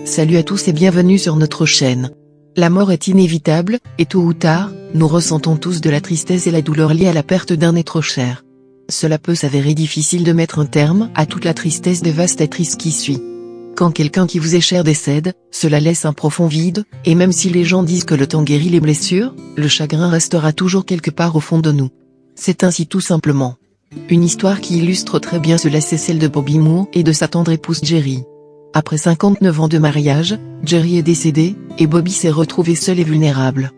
Salut à tous et bienvenue sur notre chaîne. La mort est inévitable, et tôt ou tard, nous ressentons tous de la tristesse et la douleur liée à la perte d'un être cher. Cela peut s'avérer difficile de mettre un terme à toute la tristesse dévastatrice qui suit. Quand quelqu'un qui vous est cher décède, cela laisse un profond vide, et même si les gens disent que le temps guérit les blessures, le chagrin restera toujours quelque part au fond de nous. C'est ainsi tout simplement. Une histoire qui illustre très bien cela, c'est celle de Bobby Moore et de sa tendre épouse Jerry. Après 59 ans de mariage, Jerry est décédé, et Bobby s'est retrouvé seul et vulnérable.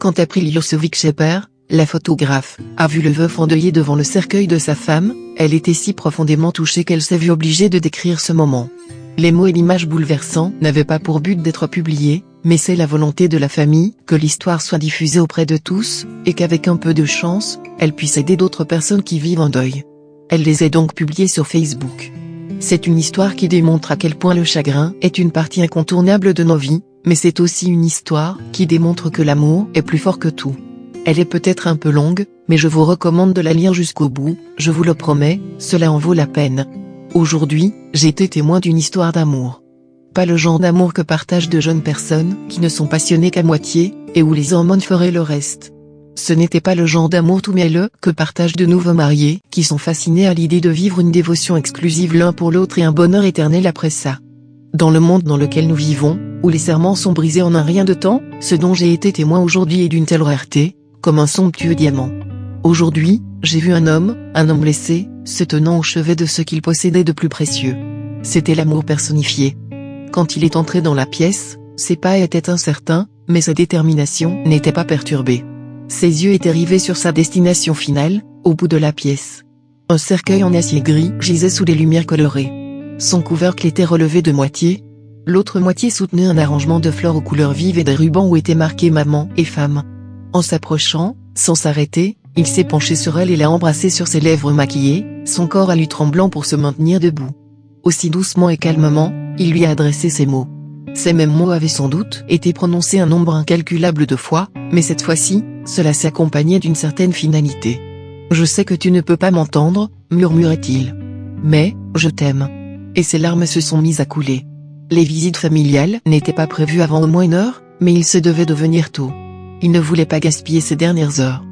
Quand April Yourcevic-Shepherd, la photographe, a vu le veuf endeuillé devant le cercueil de sa femme, elle était si profondément touchée qu'elle s'est vue obligée de décrire ce moment. Les mots et l'image bouleversants n'avaient pas pour but d'être publiés, mais c'est la volonté de la famille que l'histoire soit diffusée auprès de tous, et qu'avec un peu de chance, elle puisse aider d'autres personnes qui vivent un deuil. Elle les a donc publiées sur Facebook. C'est une histoire qui démontre à quel point le chagrin est une partie incontournable de nos vies, mais c'est aussi une histoire qui démontre que l'amour est plus fort que tout. Elle est peut-être un peu longue, mais je vous recommande de la lire jusqu'au bout, je vous le promets, cela en vaut la peine. Aujourd'hui, j'ai été témoin d'une histoire d'amour. Pas le genre d'amour que partagent de jeunes personnes qui ne sont passionnées qu'à moitié, et où les hormones feraient le reste. Ce n'était pas le genre d'amour tout mielleux que partagent de nouveaux mariés qui sont fascinés à l'idée de vivre une dévotion exclusive l'un pour l'autre et un bonheur éternel après ça. Dans le monde dans lequel nous vivons, où les serments sont brisés en un rien de temps, ce dont j'ai été témoin aujourd'hui est d'une telle rareté, comme un somptueux diamant. Aujourd'hui, j'ai vu un homme blessé, se tenant au chevet de ce qu'il possédait de plus précieux. C'était l'amour personnifié. Quand il est entré dans la pièce, ses pas étaient incertains, mais sa détermination n'était pas perturbée. Ses yeux étaient rivés sur sa destination finale, au bout de la pièce. Un cercueil en acier gris gisait sous les lumières colorées. Son couvercle était relevé de moitié. L'autre moitié soutenait un arrangement de fleurs aux couleurs vives et des rubans où étaient marqués maman et femme. En s'approchant, sans s'arrêter, il s'est penché sur elle et l'a embrassée sur ses lèvres maquillées, son corps à lui tremblant pour se maintenir debout. Aussi doucement et calmement, il lui a adressé ces mots. Ces mêmes mots avaient sans doute été prononcés un nombre incalculable de fois, mais cette fois-ci, cela s'accompagnait d'une certaine finalité. « Je sais que tu ne peux pas m'entendre », murmurait-il. « Mais, je t'aime. » Et ses larmes se sont mises à couler. Les visites familiales n'étaient pas prévues avant au moins 1 heure, mais il se devait de venir tôt. Il ne voulait pas gaspiller ces dernières heures.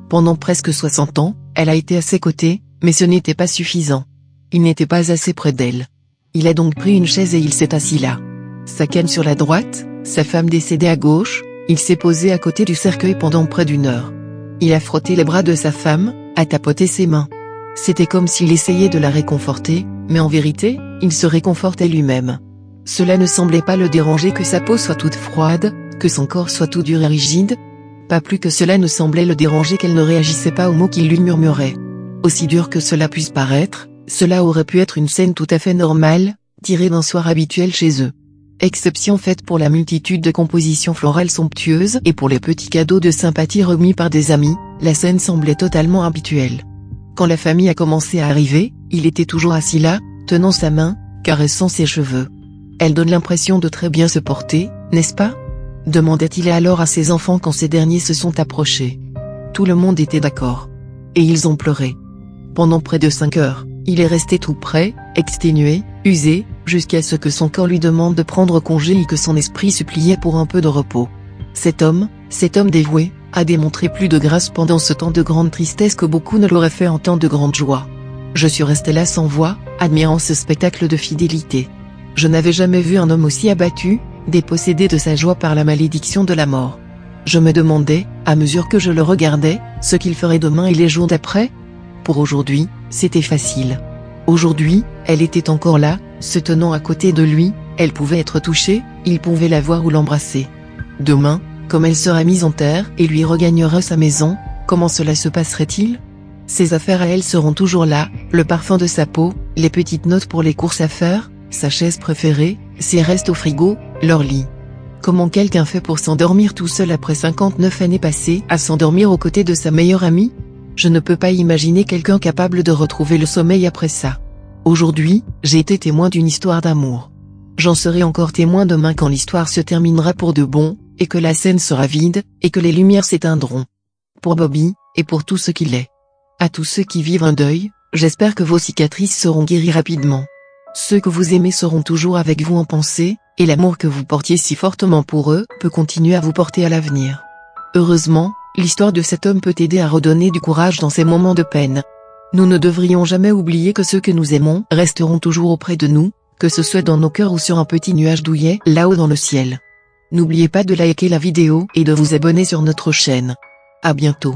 Pendant presque 60 ans, elle a été à ses côtés, mais ce n'était pas suffisant. Il n'était pas assez près d'elle. Il a donc pris une chaise et il s'est assis là. Sa canne sur la droite, sa femme décédée à gauche, il s'est posé à côté du cercueil pendant près d'1 heure. Il a frotté les bras de sa femme, a tapoté ses mains. C'était comme s'il essayait de la réconforter, mais en vérité, il se réconfortait lui-même. Cela ne semblait pas le déranger que sa peau soit toute froide, que son corps soit tout dur et rigide. Pas plus que cela ne semblait le déranger qu'elle ne réagissait pas aux mots qu'il lui murmurait. Aussi dur que cela puisse paraître, cela aurait pu être une scène tout à fait normale, tirée d'un soir habituel chez eux. Exception faite pour la multitude de compositions florales somptueuses et pour les petits cadeaux de sympathie remis par des amis, la scène semblait totalement habituelle. Quand la famille a commencé à arriver, il était toujours assis là, tenant sa main, caressant ses cheveux. Elle donne l'impression de très bien se porter, n'est-ce pas ? Demandait-il alors à ses enfants quand ces derniers se sont approchés. Tout le monde était d'accord. Et ils ont pleuré. Pendant près de 5 heures, il est resté tout près, exténué, usé, jusqu'à ce que son corps lui demande de prendre congé et que son esprit suppliait pour un peu de repos. Cet homme dévoué, a démontré plus de grâce pendant ce temps de grande tristesse que beaucoup ne l'auraient fait en temps de grande joie. Je suis resté là sans voix, admirant ce spectacle de fidélité. Je n'avais jamais vu un homme aussi abattu, dépossédé de sa joie par la malédiction de la mort. Je me demandais, à mesure que je le regardais, ce qu'il ferait demain et les jours d'après. Pour aujourd'hui, c'était facile. Aujourd'hui, elle était encore là, se tenant à côté de lui, elle pouvait être touchée, il pouvait la voir ou l'embrasser. Demain, comme elle sera mise en terre et lui regagnera sa maison, comment cela se passerait-il ? Ses affaires à elle seront toujours là, le parfum de sa peau, les petites notes pour les courses à faire, sa chaise préférée, ses restes au frigo, leur lit. Comment quelqu'un fait pour s'endormir tout seul après 59 années passées à s'endormir aux côtés de sa meilleure amie ? Je ne peux pas imaginer quelqu'un capable de retrouver le sommeil après ça. Aujourd'hui, j'ai été témoin d'une histoire d'amour. J'en serai encore témoin demain quand l'histoire se terminera pour de bon, et que la scène sera vide, et que les lumières s'éteindront. Pour Bobby, et pour tout ce qu'il est. À tous ceux qui vivent un deuil, j'espère que vos cicatrices seront guéries rapidement. Ceux que vous aimez seront toujours avec vous en pensée, et l'amour que vous portiez si fortement pour eux peut continuer à vous porter à l'avenir. Heureusement, l'histoire de cet homme peut aider à redonner du courage dans ces moments de peine. Nous ne devrions jamais oublier que ceux que nous aimons resteront toujours auprès de nous, que ce soit dans nos cœurs ou sur un petit nuage douillet là-haut dans le ciel. N'oubliez pas de liker la vidéo et de vous abonner sur notre chaîne. À bientôt.